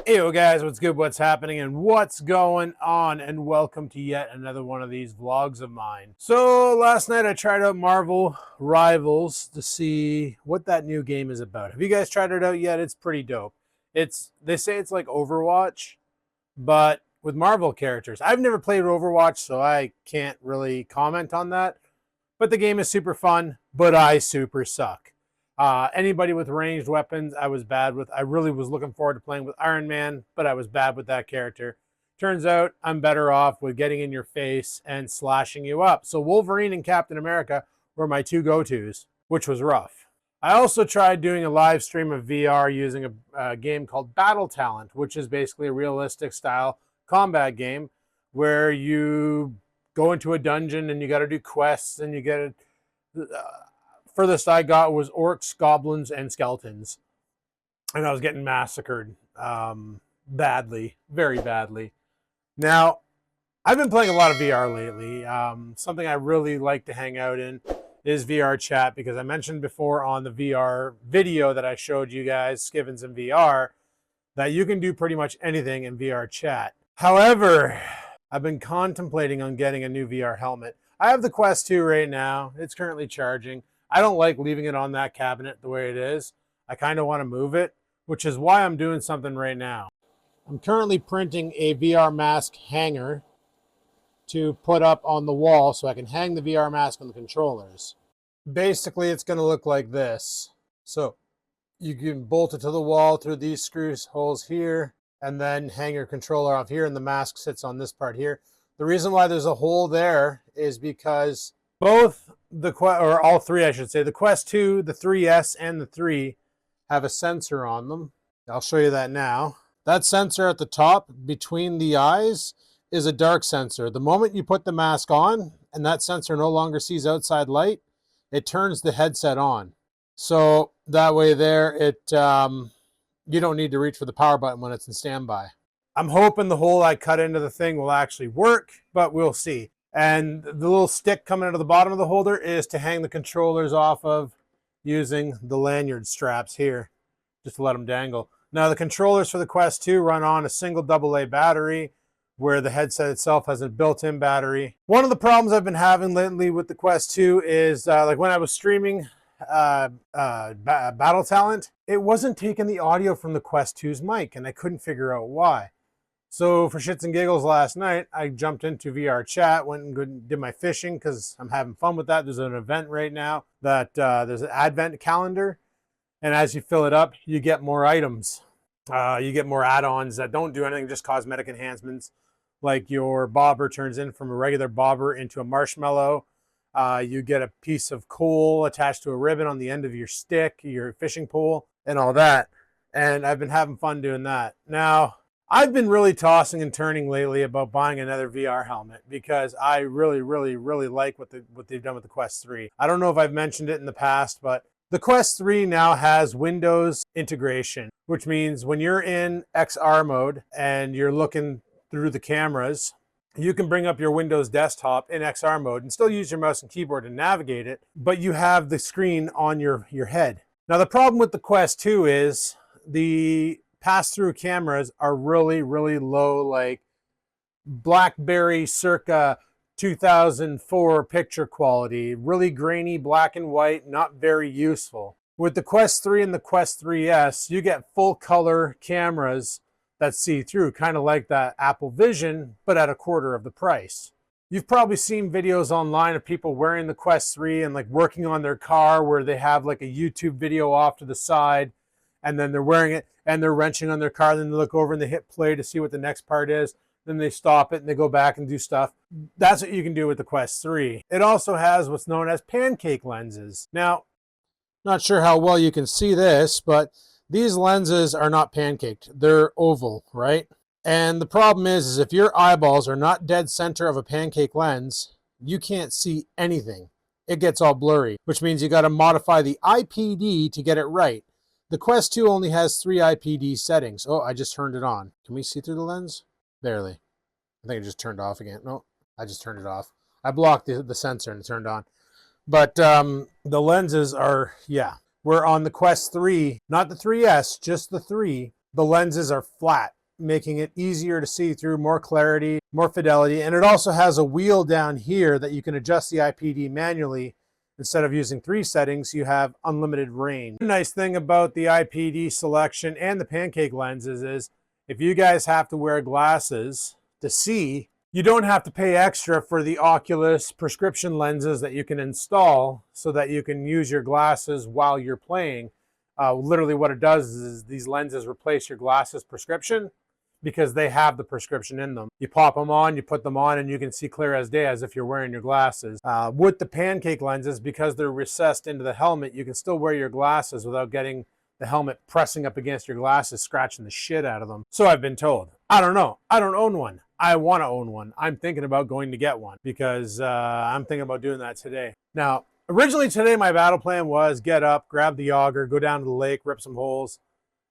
Hey guys, what's good, what's happening, and what's going on, and welcome to yet another one of these vlogs of mine. So last night I tried out Marvel Rivals to see what that new game is about. Have you guys tried it out yet? It's pretty dope. They say it's like Overwatch, but with Marvel characters. I've never played Overwatch, so I can't really comment on that. But the game is super fun, but I super suck. Anybody with ranged weapons, I was bad with. I really was looking forward to playing with Iron Man, but I was bad with that character. Turns out I'm better off with getting in your face and slashing you up. So Wolverine and Captain America were my two go-tos, which was rough. I also tried doing a live stream of VR using a game called Battle Talent, which is basically a realistic style combat game where you go into a dungeon and you got to do quests and you get furthest I got was orcs, goblins, and skeletons. And I was getting massacred badly, very badly. Now, I've been playing a lot of VR lately. Something I really like to hang out in is VR chat, because I mentioned before on the VR video that I showed you guys, Skivens in VR, that you can do pretty much anything in VR chat. However, I've been contemplating on getting a new VR helmet. I have the Quest 2 right now. It's currently charging. I don't like leaving it on that cabinet the way it is. I kind of want to move it, which is why I'm doing something right now. I'm currently printing a VR mask hanger to put up on the wall so I can hang the VR mask on the controllers. Basically, it's going to look like this. So you can bolt it to the wall through these screw holes here, and then hang your controller off here, and the mask sits on this part here. The reason why there's a hole there is because both all three, I should say, the Quest 2, the 3S, and the 3 have a sensor on them. I'll show you that now. That sensor at the top between the eyes is a dark sensor. The moment you put the mask on and that sensor no longer sees outside light, it turns the headset on. So that way there, you don't need to reach for the power button when it's in standby. I'm hoping the hole I cut into the thing will actually work, but we'll see. And the little stick coming out of the bottom of the holder is to hang the controllers off of using the lanyard straps here, just to let them dangle. Now the controllers for the Quest 2 run on a single AA battery, where the headset itself has a built-in battery. One of the problems I've been having lately with the Quest 2 is like when I was streaming Battle Talent, it wasn't taking the audio from the Quest 2's mic, and I couldn't figure out why. So for shits and giggles last night, I jumped into VR chat, went and did my fishing because I'm having fun with that. There's an event right now that there's an advent calendar, and as you fill it up, you get more items. You get more add-ons that don't do anything, just cosmetic enhancements, like your bobber turns in from a regular bobber into a marshmallow. You get a piece of coal attached to a ribbon on the end of your stick, your fishing pole, and all that. And I've been having fun doing that. Now, I've been really tossing and turning lately about buying another VR helmet because I really, really, really like what they've done with the Quest 3. I don't know if I've mentioned it in the past, but the Quest 3 now has Windows integration, which means when you're in XR mode and you're looking through the cameras, you can bring up your Windows desktop in XR mode and still use your mouse and keyboard to navigate it, but you have the screen on your head. Now, the problem with the Quest 2 is the pass-through cameras are really, really low, like BlackBerry circa 2004 picture quality, really grainy, black and white, not very useful. With the Quest 3 and the Quest 3S, you get full color cameras that see through, kind of like that Apple Vision, but at a quarter of the price. You've probably seen videos online of people wearing the Quest 3 and like working on their car where they have like a YouTube video off to the side, and then they're wearing it and they're wrenching on their car, then they look over and they hit play to see what the next part is, then they stop it and they go back and do stuff. That's what you can do with the Quest 3. It also has what's known as pancake lenses. Now, not sure how well you can see this, but these lenses are not pancaked. They're oval, right? And the problem is if your eyeballs are not dead center of a pancake lens, you can't see anything. It gets all blurry, which means you got to modify the IPD to get it right. The Quest 2 only has 3 IPD settings. Oh, I just turned it on. Can we see through the lens? Barely. I think it just turned off again. No, I just turned it off. I blocked the sensor and it turned on. But the lenses are, yeah. Where on the Quest 3, not the 3S, just the 3, the lenses are flat, making it easier to see through, more clarity, more fidelity. And it also has a wheel down here that you can adjust the IPD manually. Instead of using 3 settings, you have unlimited range. The nice thing about the IPD selection and the pancake lenses is if you guys have to wear glasses to see, you don't have to pay extra for the Oculus prescription lenses that you can install so that you can use your glasses while you're playing. Literally what it does is these lenses replace your glasses prescription because they have the prescription in them. You pop them on, you put them on, and you can see clear as day as if you're wearing your glasses. With the pancake lenses, because they're recessed into the helmet, you can still wear your glasses without getting the helmet pressing up against your glasses, scratching the shit out of them. So I've been told. I don't know. I don't own one. I want to own one. I'm thinking about going to get one because I'm thinking about doing that today. Now, originally today, my battle plan was get up, grab the auger, go down to the lake, rip some holes,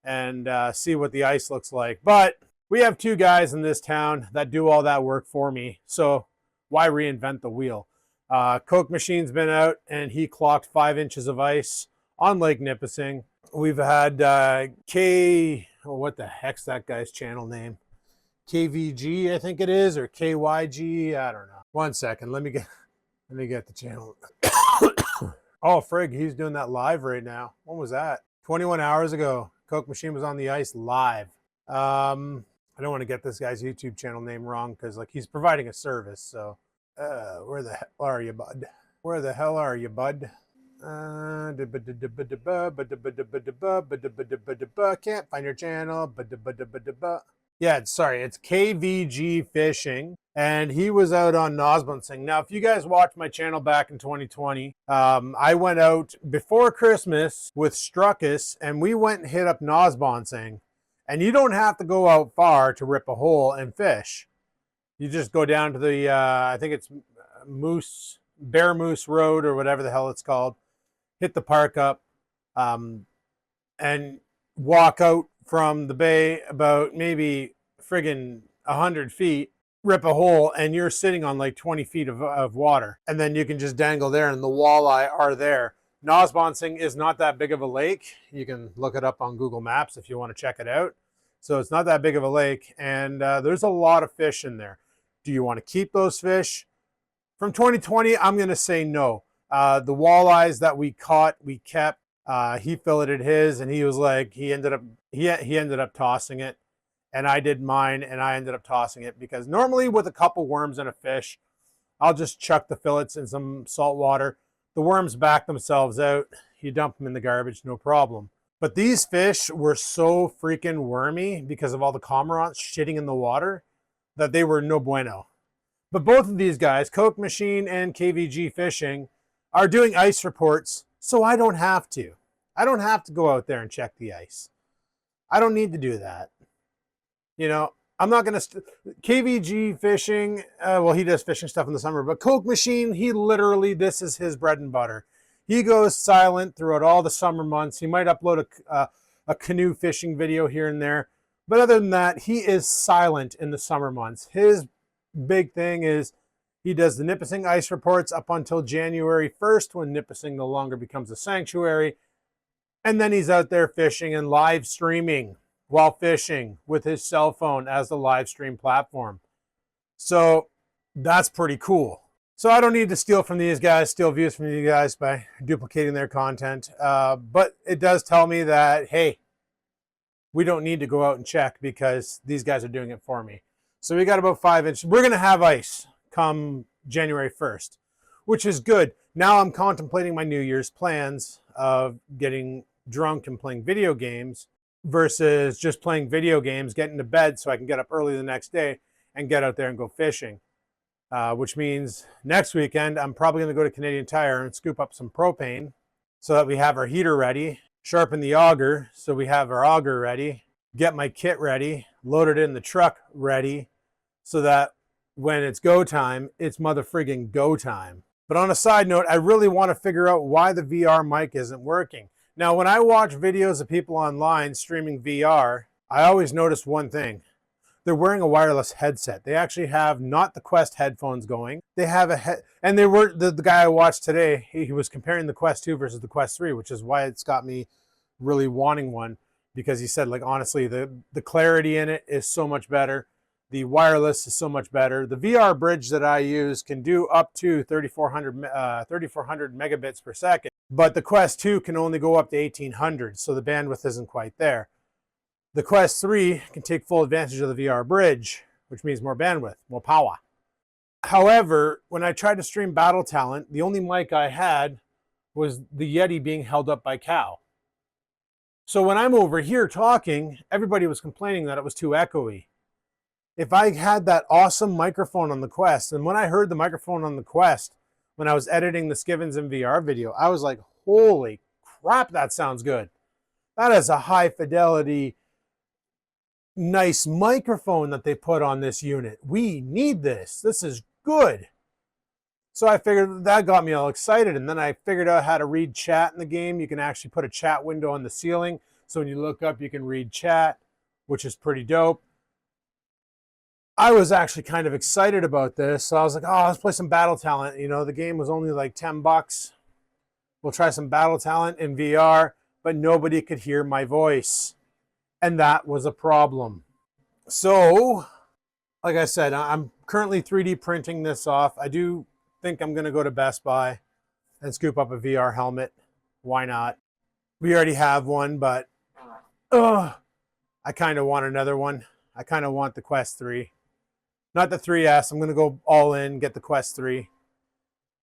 and see what the ice looks like. But we have 2 guys in this town that do all that work for me. So why reinvent the wheel? Coke Machine's been out and he clocked 5 inches of ice on Lake Nipissing. We've had what the heck's that guy's channel name? KVG, I think it is, or KYG. I don't know. One second. Let me get the channel. Oh, frig, he's doing that live right now. When was that? 21 hours ago. Coke Machine was on the ice live. I don't want to get this guy's YouTube channel name wrong because like he's providing a service. So where the hell are you, bud? Where the hell are you, bud? Can't find your channel. Yeah, sorry, it's KVG Fishing, and he was out on Nosbonsing. Now, if you guys watched my channel back in 2020, I went out before Christmas with Struckus, and we went and hit up Nosbonsing. And you don't have to go out far to rip a hole and fish. You just go down to the, I think it's Bear Moose Road or whatever the hell it's called. Hit the park up and walk out from the bay about maybe friggin' 100 feet, rip a hole, and you're sitting on like 20 feet of water. And then you can just dangle there and the walleye are there. Nosbonsing is not that big of a lake. You can look it up on Google Maps if you want to check it out. So it's not that big of a lake, and there's a lot of fish in there. Do you want to keep those fish? From 2020, I'm going to say no. The walleyes that we caught, we kept. He filleted his, and he was like, he ended up tossing it, and I did mine, and I ended up tossing it because normally with a couple worms and a fish, I'll just chuck the fillets in some salt water. The worms back themselves out. You dump them in the garbage, no problem. But these fish were so freaking wormy because of all the cormorants shitting in the water that they were no bueno. But both of these guys, Coke Machine and KVG Fishing, are doing ice reports, so I don't have to. I don't have to go out there and check the ice. I don't need to do that. You know, I'm not going to... KVG Fishing, well, he does fishing stuff in the summer, but Coke Machine, he literally, this is his bread and butter. He goes silent throughout all the summer months. He might upload a canoe fishing video here and there. But other than that, he is silent in the summer months. His big thing is he does the Nipissing ice reports up until January 1st when Nipissing no longer becomes a sanctuary. And then he's out there fishing and live streaming while fishing with his cell phone as the live stream platform. So that's pretty cool. So I don't need to steal from these guys, steal views from you guys by duplicating their content. But it does tell me that, hey, we don't need to go out and check because these guys are doing it for me. So we got about 5 inches. We're going to have ice come January 1st, which is good. Now I'm contemplating my New Year's plans of getting drunk and playing video games versus just playing video games, getting to bed so I can get up early the next day and get out there and go fishing. Which means next weekend, I'm probably going to go to Canadian Tire and scoop up some propane so that we have our heater ready, sharpen the auger so we have our auger ready, get my kit ready, load it in the truck ready so that when it's go time, it's mother friggin' go time. But on a side note, I really want to figure out why the VR mic isn't working. Now, when I watch videos of people online streaming VR, I always notice one thing. they're wearing a wireless headset. They actually have not the Quest headphones going. They have a head, and they were the guy I watched today. He was comparing the Quest 2 versus the Quest 3, which is why it's got me really wanting one, because he said, like, honestly, the clarity in it is so much better. The wireless is so much better. The VR bridge that I use can do up to 3,400 megabits per second, but the Quest 2 can only go up to 1,800, so the bandwidth isn't quite there. The Quest 3 can take full advantage of the VR bridge, which means more bandwidth, more power. However, when I tried to stream Battle Talent, the only mic I had was the Yeti being held up by Cal. So when I'm over here talking, everybody was complaining that it was too echoey. If I had that awesome microphone on the Quest, and when I heard the microphone on the Quest, when I was editing the Skivens in VR video, I was like, holy crap, that sounds good. That is a high fidelity, nice microphone that they put on this unit. We need this. This is good. So I figured that got me all excited, and then I figured out how to read chat in the game. You can actually put a chat window on the ceiling, so when you look up, you can read chat, which is pretty dope. I was actually kind of excited about this, so I was like, oh, let's play some Battle Talent. You know, the game was only like 10 bucks. We'll try some Battle Talent in VR, but nobody could hear my voice, and that was a problem. So, like I said, I'm currently 3D printing this off. I do think I'm going to go to Best Buy and scoop up a VR helmet. Why not? We already have one, but I kind of want another one. I kind of want the Quest 3. Not the 3S. I'm going to go all in, get the Quest 3,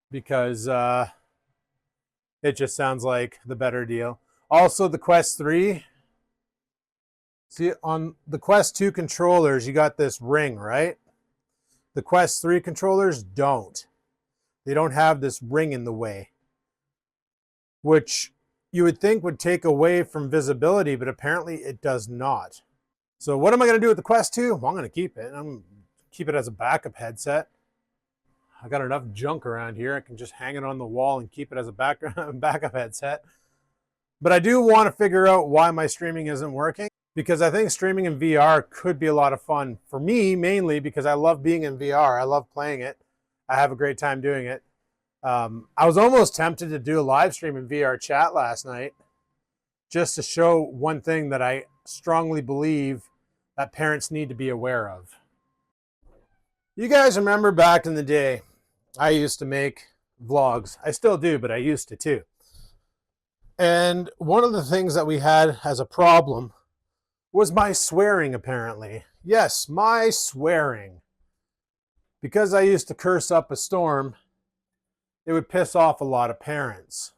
because it just sounds like the better deal. Also, the Quest 3, see, on the Quest 2 controllers, you got this ring, right? The Quest 3 controllers don't. They don't have this ring in the way, which you would think would take away from visibility, but apparently it does not. So what am I going to do with the Quest 2? Well, I'm going to keep it. I'm going to keep it as a backup headset. I got enough junk around here. I can just hang it on the wall and keep it as a backup headset. But I do want to figure out why my streaming isn't working, because I think streaming in VR could be a lot of fun. For me, mainly because I love being in VR. I love playing it. I have a great time doing it. I was almost tempted to do a live stream in VR chat last night, just to show one thing that I strongly believe that parents need to be aware of. You guys remember back in the day, I used to make vlogs. I still do, but I used to too. And one of the things that we had as a problem was my swearing, apparently. Yes, my swearing. Because I used to curse up a storm, it would piss off a lot of parents.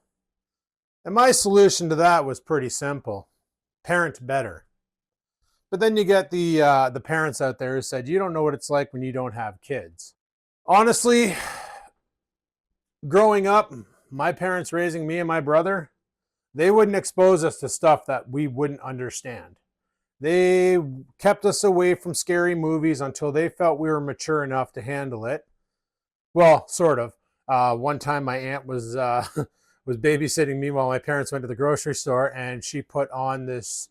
And my solution to that was pretty simple. Parent better. But then you get the parents out there who said, you don't know what it's like when you don't have kids. Honestly, growing up, my parents raising me and my brother, they wouldn't expose us to stuff that we wouldn't understand. They kept us away from scary movies until they felt we were mature enough to handle it. Well, sort of. One time my aunt was was babysitting me while my parents went to the grocery store, and she put on this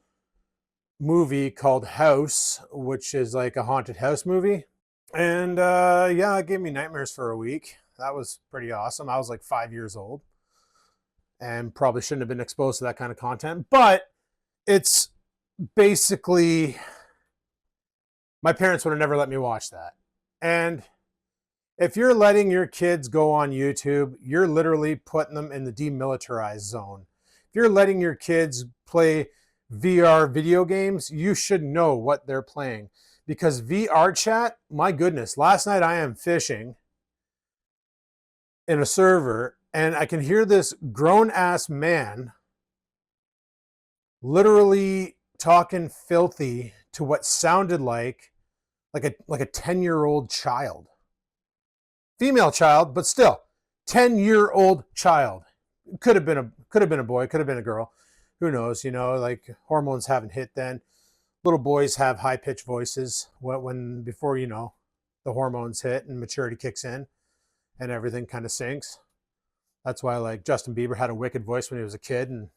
movie called House, which is like a haunted house movie. And yeah, it gave me nightmares for a week. That was pretty awesome. I was like 5 years old and probably shouldn't have been exposed to that kind of content, but it's basically, my parents would have never let me watch that. And if you're letting your kids go on YouTube, you're literally putting them in the demilitarized zone. If you're letting your kids play VR video games, you should know what they're playing. Because VR chat, my goodness, last night I am fishing in a server, and I can hear this grown-ass man literally talking filthy to what sounded like a 10-year-old child. Female child, but still 10-year-old child. Could have been a boy, could have been a girl. Who knows, you know, like hormones haven't hit then. Little boys have high-pitched voices when before, you know, the hormones hit and maturity kicks in and everything kind of sinks. That's why, like, Justin Bieber had a wicked voice when he was a kid, and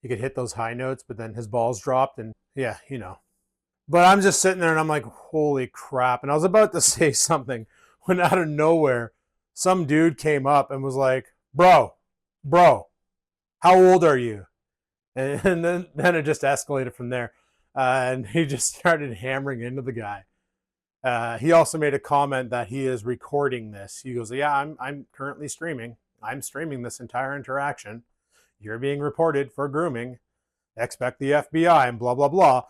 he could hit those high notes, but then his balls dropped, and yeah, you know. But I'm just sitting there and I'm like, holy crap. And I was about to say something when out of nowhere, some dude came up and was like, bro, how old are you? And then it just escalated from there. And he just started hammering into the guy. He also made a comment that he is recording this. He goes, yeah, I'm currently streaming. I'm streaming this entire interaction. You're being reported for grooming. Expect the FBI and blah, blah, blah.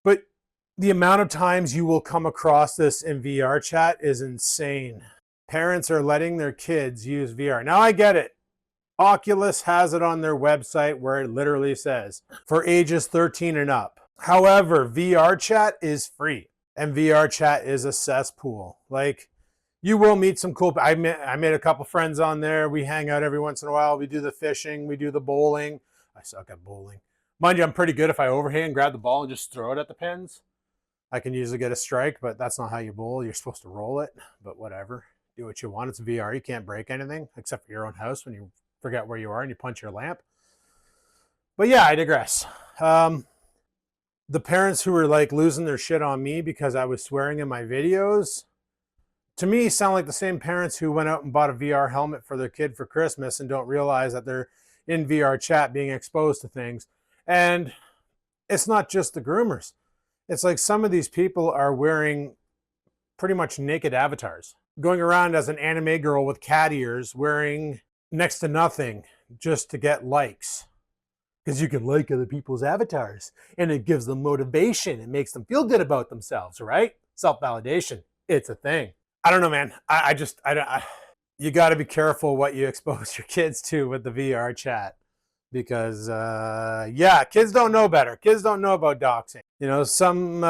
But the amount of times you will come across this in VR chat is insane. Parents are letting their kids use VR. Now I get it. Oculus has it on their website where it literally says for ages 13 and up. However, VR chat is free and VR chat is a cesspool. Like, you will meet some cool. I made a couple friends on there. We hang out every once in a while. We do the fishing. We do the bowling. I suck at bowling. Mind you, I'm pretty good if I overhand, grab the ball, and just throw it at the pins. I can usually get a strike, but that's not how you bowl. You're supposed to roll it, but whatever. Do what you want. It's VR. You can't break anything except for your own house when you forget where you are and you punch your lamp. But yeah, I digress. The parents who were like losing their shit on me because I was swearing in my videos, to me, sound like the same parents who went out and bought a VR helmet for their kid for Christmas and don't realize that they're in VR chat being exposed to things. And it's not just the groomers. It's like some of these people are wearing pretty much naked avatars, going around as an anime girl with cat ears, wearing next to nothing just to get likes. Because you can like other people's avatars and it gives them motivation. It makes them feel good about themselves, right? Self-validation. It's a thing. I don't know, man. You got to be careful what you expose your kids to with the VR chat because, yeah, kids don't know better. Kids don't know about doxing. You know, some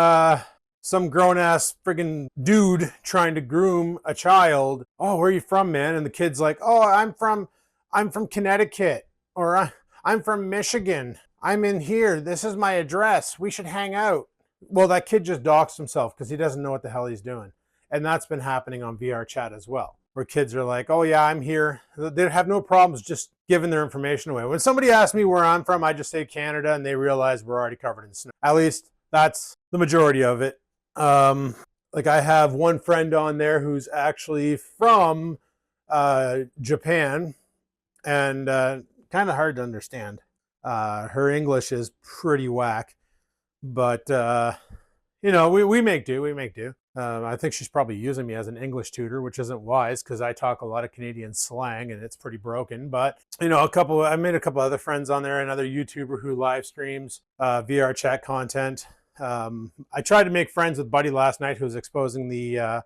grown-ass friggin' dude trying to groom a child. Oh, where are you from, man? And the kid's like, oh, I'm from Connecticut, or I'm from Michigan. I'm in here. This is my address. We should hang out. Well, that kid just doxed himself because he doesn't know what the hell he's doing. And that's been happening on VR chat as well, where kids are like, oh yeah, I'm here. They have no problems just giving their information away. When somebody asks me where I'm from, I just say Canada, and they realize we're already covered in snow. At least that's the majority of it. Like, I have one friend on there who's actually from Japan, and kind of hard to understand. Her English is pretty whack, but you know, we make do. We make do. I think she's probably using me as an English tutor, which isn't wise because I talk a lot of Canadian slang and it's pretty broken. But, you know, I made a couple other friends on there, another YouTuber who live streams VR chat content. I tried to make friends with Buddy last night, who was exposing the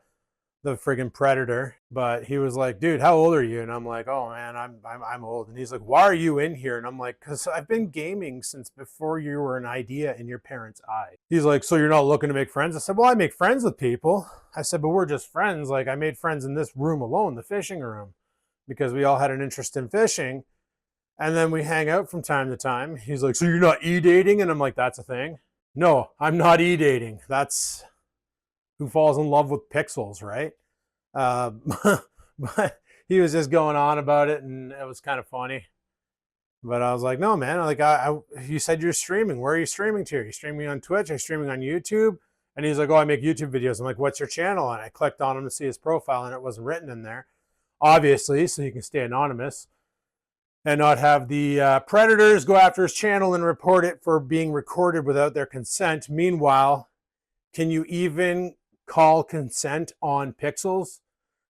friggin' Predator, but he was like, dude, how old are you? And I'm like, oh man, I'm old. And he's like, why are you in here? And I'm like, because I've been gaming since before you were an idea in your parents' eye. He's like, so you're not looking to make friends? I said, well, I make friends with people. I said, but we're just friends. Like, I made friends in this room alone, the fishing room, because we all had an interest in fishing. And then we hang out from time to time. He's like, so you're not e-dating? And I'm like, that's a thing. No, I'm not e-dating. That's who falls in love with pixels, right? But he was just going on about it, and it was kind of funny. But I was like, no, man. Like, you said you're streaming. Where are you streaming to? Are you streaming on Twitch? Are you streaming on YouTube? And he's like, oh, I make YouTube videos. I'm like, what's your channel? And I clicked on him to see his profile, and it wasn't written in there, obviously, so he can stay anonymous and not have the predators go after his channel and report it for being recorded without their consent. Meanwhile, can you even call consent on pixels?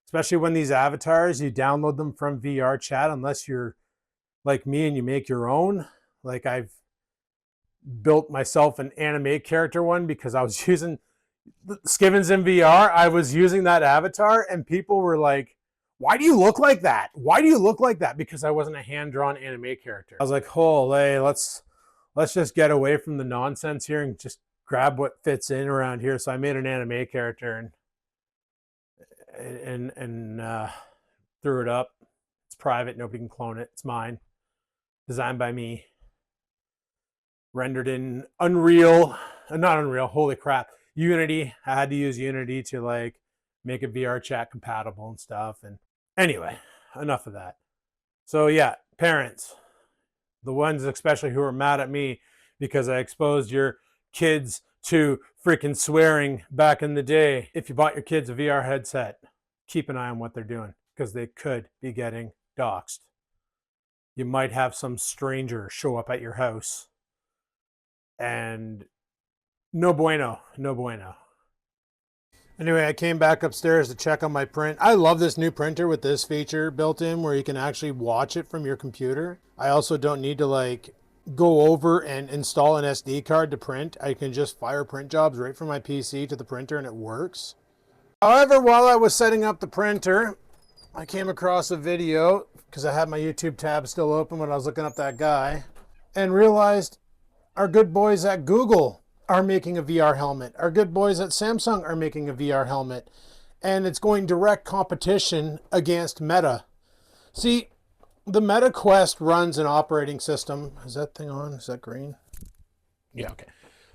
Especially when these avatars, you download them from VR chat, unless you're like me and you make your own. Like, I've built myself an anime character one because I was using Skivens in VR. I was using that avatar and people were like, why do you look like that? Why do you look like that? Because I wasn't a hand-drawn anime character. I was like, holy, let's just get away from the nonsense here and just grab what fits in around here. So I made an anime character and threw it up. It's private. Nobody can clone it. It's mine. Designed by me. Rendered in Unreal. Not Unreal. Holy crap. Unity. I had to use Unity to like make it VR chat compatible and stuff. And anyway, enough of that. So yeah, parents, the ones especially who are mad at me because I exposed your kids to freaking swearing back in the day. If you bought your kids a VR headset, keep an eye on what they're doing because they could be getting doxxed. You might have some stranger show up at your house and no bueno, no bueno. Anyway, I came back upstairs to check on my print. I love this new printer with this feature built in where you can actually watch it from your computer. I also don't need to like go over and install an SD card to print. I can just fire print jobs right from my PC to the printer and it works. However, while I was setting up the printer, I came across a video because I had my YouTube tab still open when I was looking up that guy and realized our good boys at Google are making a VR helmet. Our good boys at Samsung are making a VR helmet. And it's going direct competition against Meta. See, the Meta Quest runs an operating system. Is that thing on? Is that green? Yeah, okay.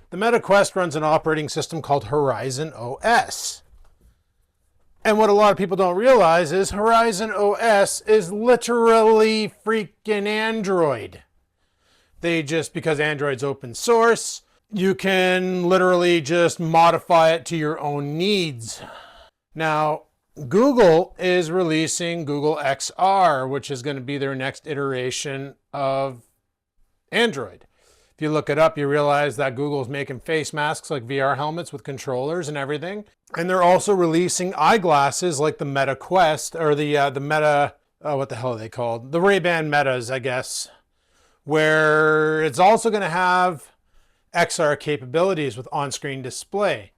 The Meta Quest runs an operating system called Horizon OS. And what a lot of people don't realize is Horizon OS is literally freaking Android. Because Android's open source, you can literally just modify it to your own needs. Now, Google is releasing Google XR, which is going to be their next iteration of Android. If you look it up, you realize that Google's making face masks like VR helmets with controllers and everything. And they're also releasing eyeglasses like the Meta Quest, or the Meta, what the hell are they called? The Ray-Ban Metas, I guess, where it's also going to have XR capabilities with on-screen display.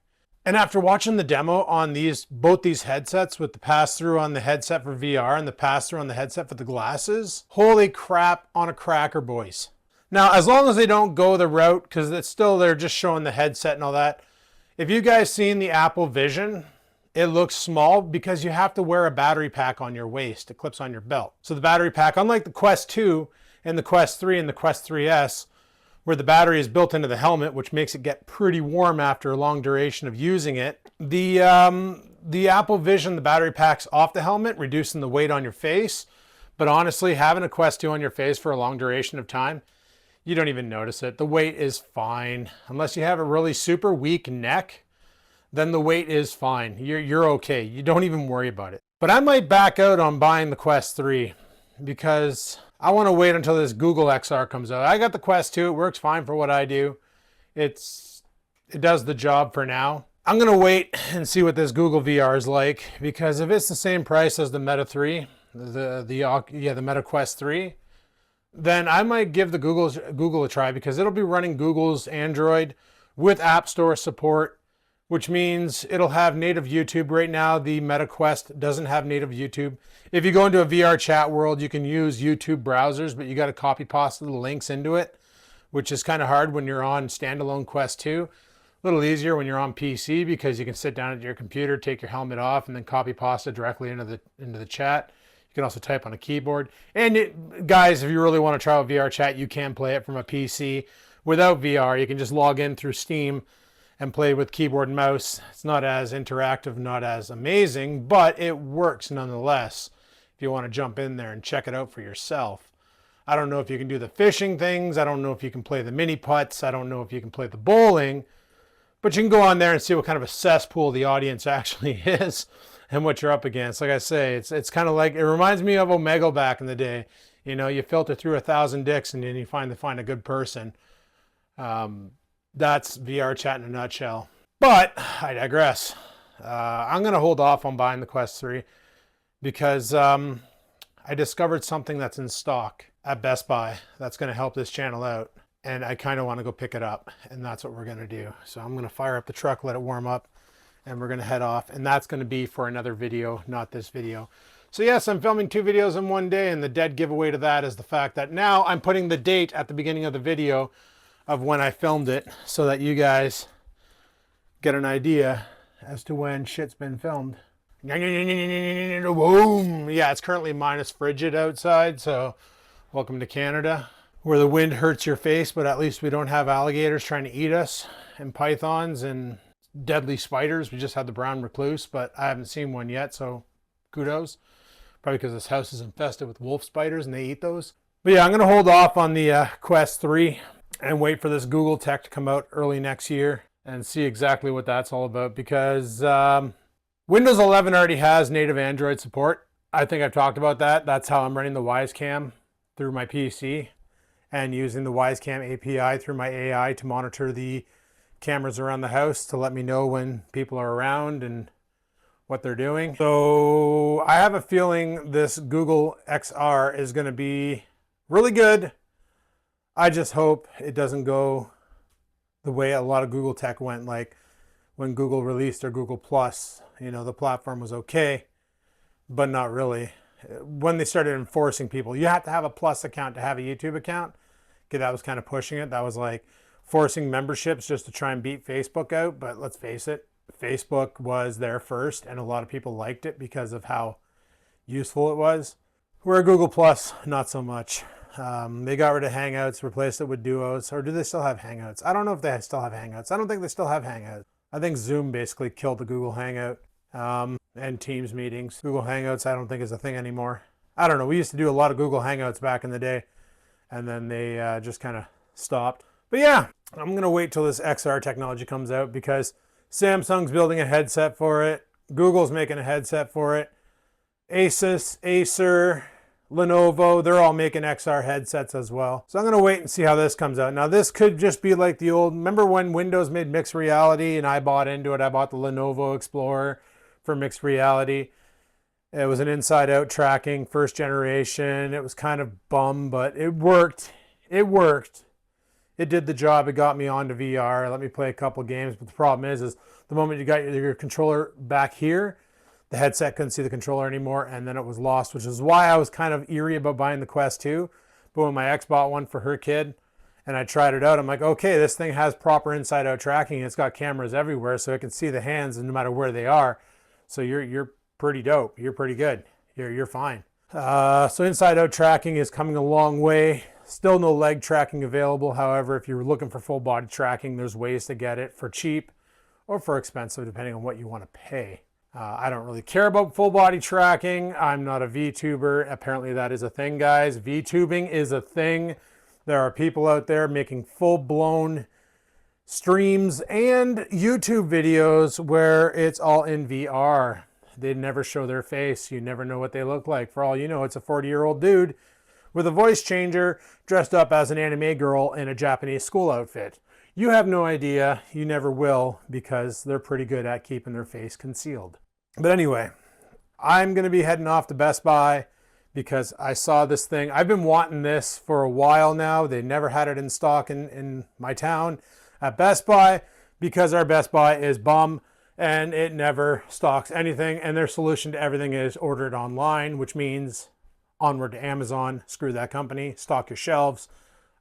And after watching the demo on both these headsets with the pass-through on the headset for VR and the pass-through on the headset for the glasses, holy crap on a cracker, boys. Now, as long as they don't go the route, because they're just showing the headset and all that. If you guys seen the Apple Vision, it looks small because you have to wear a battery pack on your waist. It clips on your belt. So the battery pack, unlike the Quest 2 and the Quest 3 and the Quest 3S, where the battery is built into the helmet, which makes it get pretty warm after a long duration of using it. The Apple Vision, the battery pack's off the helmet, reducing the weight on your face. But honestly, having a Quest 2 on your face for a long duration of time, you don't even notice it. The weight is fine. Unless you have a really super weak neck, then the weight is fine. You're okay. You don't even worry about it. But I might back out on buying the Quest 3 because I want to wait until this Google XR comes out. I got the Quest 2. It works fine for what I do. It does the job for now. I'm going to wait and see what this Google VR is like, because if it's the same price as the Meta 3, the Meta Quest 3, then I might give the Google a try, because it'll be running Google's Android with App Store support, which means it'll have native YouTube. Right now, the Meta Quest doesn't have native YouTube. If you go into a VR chat world, you can use YouTube browsers, but you got to copy pasta the links into it, which is kind of hard when you're on standalone Quest 2. A little easier when you're on PC, because you can sit down at your computer, take your helmet off, and then copy pasta directly into the chat. You can also type on a keyboard. And guys, if you really want to try out VR chat, you can play it from a PC without VR. You can just log in through Steam and play with keyboard and mouse. It's not as interactive, not as amazing, but it works nonetheless if you want to jump in there and check it out for yourself. I don't know if you can do the fishing things. I don't know if you can play the mini putts. I don't know if you can play the bowling. But you can go on there and see what kind of a cesspool the audience actually is and what you're up against. Like I say, it's kind of like, it reminds me of Omegle back in the day. You know, you filter through 1,000 dicks and then you find a good person. That's VR chat in a nutshell. But I digress. I'm going to hold off on buying the Quest 3 because I discovered something that's in stock at Best Buy that's going to help this channel out. And I kind of want to go pick it up. And that's what we're going to do. So I'm going to fire up the truck, let it warm up, and we're going to head off. And that's going to be for another video, not this video. So yes, I'm filming 2 videos in one day. And the dead giveaway to that is the fact that now I'm putting the date at the beginning of the video of when I filmed it, so that you guys get an idea as to when shit's been filmed. Boom! Yeah, it's currently minus frigid outside, so welcome to Canada, where the wind hurts your face, but at least we don't have alligators trying to eat us, and pythons, and deadly spiders. We just had the brown recluse, but I haven't seen one yet, so kudos. Probably because this house is infested with wolf spiders and they eat those. But yeah, I'm going to hold off on the Quest 3 and wait for this Google tech to come out early next year. and see exactly what that's all about, because Windows 11 already has native Android support. I think I've talked about that. That's how I'm running the Wisecam through my PC and using the Wisecam API through my AI to monitor the cameras around the house to let me know when people are around and what they're doing. So I have a feeling this Google XR is going to be really good. I just hope it doesn't go the way a lot of Google tech went, like when Google released their Google Plus. You know, the platform was okay, but not really. When they started enforcing people, you have to have a Plus account to have a YouTube account. Okay, that was kind of pushing it. That was like forcing memberships just to try and beat Facebook out. But let's face it, Facebook was there first, and a lot of people liked it because of how useful it was. Where Google Plus, not so much. They got rid of Hangouts, replaced it with Duos. Or do they still have Hangouts? I don't know if they still have Hangouts. I don't think they still have Hangouts. I think Zoom basically killed the Google Hangout and Teams meetings. Google Hangouts I don't think is a thing anymore. I don't know. We used to do a lot of Google Hangouts back in the day, and then they just kind of stopped. But yeah, I'm going to wait till this XR technology comes out, because Samsung's building a headset for it. Google's making a headset for it. Asus, Acer, Lenovo, they're all making XR headsets as well. So I'm going to wait and see how this comes out. Now this could just be like the old, remember when Windows made mixed reality and I bought into it? I bought the Lenovo Explorer for mixed reality. It was an inside out tracking, first generation. It was kind of bum, but it worked. It worked. It did the job. It got me onto VR. Let me play a couple games. But the problem is the moment you got your controller back here, the headset couldn't see the controller anymore, and then it was lost, which is why I was kind of eerie about buying the Quest 2. But when my ex bought one for her kid, and I tried it out, I'm like, okay, this thing has proper inside-out tracking. It's got cameras everywhere, so it can see the hands no matter where they are. So you're pretty dope. You're pretty good. You're fine. So inside-out tracking is coming a long way. Still no leg tracking available. However, if you're looking for full body tracking, there's ways to get it for cheap or for expensive, depending on what you want to pay. I don't really care about full body tracking. I'm not a VTuber. Apparently that is a thing, guys. VTubing is a thing. There are people out there making full-blown streams and YouTube videos where it's all in VR. They never show their face. You never know what they look like. For all you know, it's a 40-year-old dude with a voice changer dressed up as an anime girl in a Japanese school outfit. You have no idea. You never will, because they're pretty good at keeping their face concealed. But anyway, I'm going to be heading off to Best Buy because I saw this thing. I've been wanting this for a while now. They never had it in stock in my town at Best Buy, because our Best Buy is bum and it never stocks anything. And their solution to everything is order it online, which means onward to Amazon. Screw that company. Stock your shelves.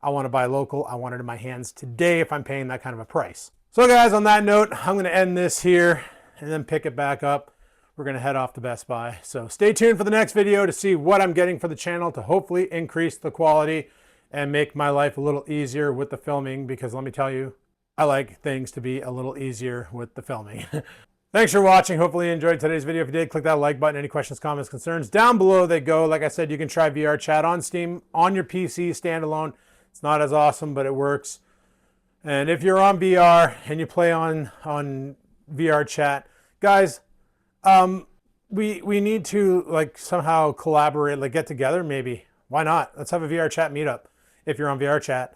I want to buy local. I want it in my hands today if I'm paying that kind of a price. So guys, on that note, I'm going to end this here and then pick it back up. We're going to head off to Best Buy. So stay tuned for the next video to see what I'm getting for the channel to hopefully increase the quality and make my life a little easier with the filming, because let me tell you, I like things to be a little easier with the filming. Thanks for watching. Hopefully you enjoyed today's video. If you did, click that like button. Any questions, comments, concerns, down below they go. Like I said, you can try VR chat on Steam, on your PC, standalone. It's not as awesome, but it works. And if you're on VR and you play on VR chat, guys, we need to like somehow collaborate, like get together maybe. Why not? Let's have a VR chat meetup if you're on VR chat.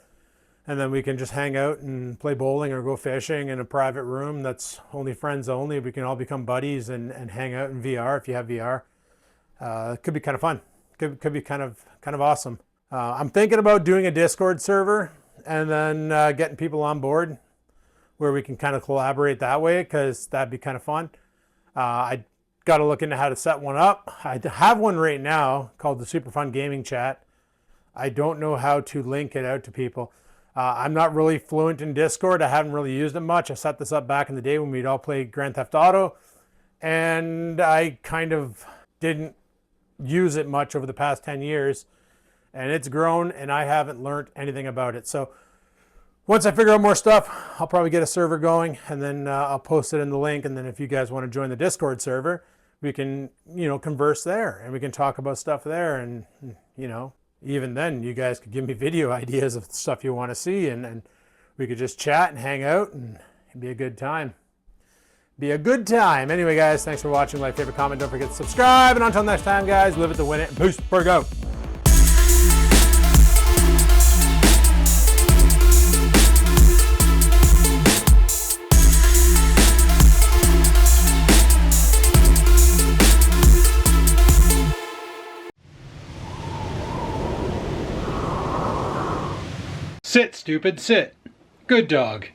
And then we can just hang out and play bowling or go fishing in a private room that's only friends only. We can all become buddies and hang out in VR if you have VR. It could be kind of fun. Could be kind of awesome. I'm thinking about doing a Discord server and then getting people on board where we can kind of collaborate that way, because that'd be kind of fun. I got to look into how to set one up. I have one right now called the Super Fun Gaming Chat. I don't know how to link it out to people. I'm not really fluent in Discord. I haven't really used it much. I set this up back in the day when we'd all play Grand Theft Auto, and I kind of didn't use it much over the past 10 years. And it's grown, and I haven't learned anything about it. So once I figure out more stuff, I'll probably get a server going, and then I'll post it in the link. And then if you guys want to join the Discord server, we can, converse there, and we can talk about stuff there. And, even then, you guys could give me video ideas of stuff you want to see, and we could just chat and hang out and, It'd be a good time. Be a good time. Anyway, guys, thanks for watching. Like, favorite, comment. Don't forget to subscribe. And until next time, guys, live it to win it. Peace. Before go. Sit, stupid, sit. Good dog.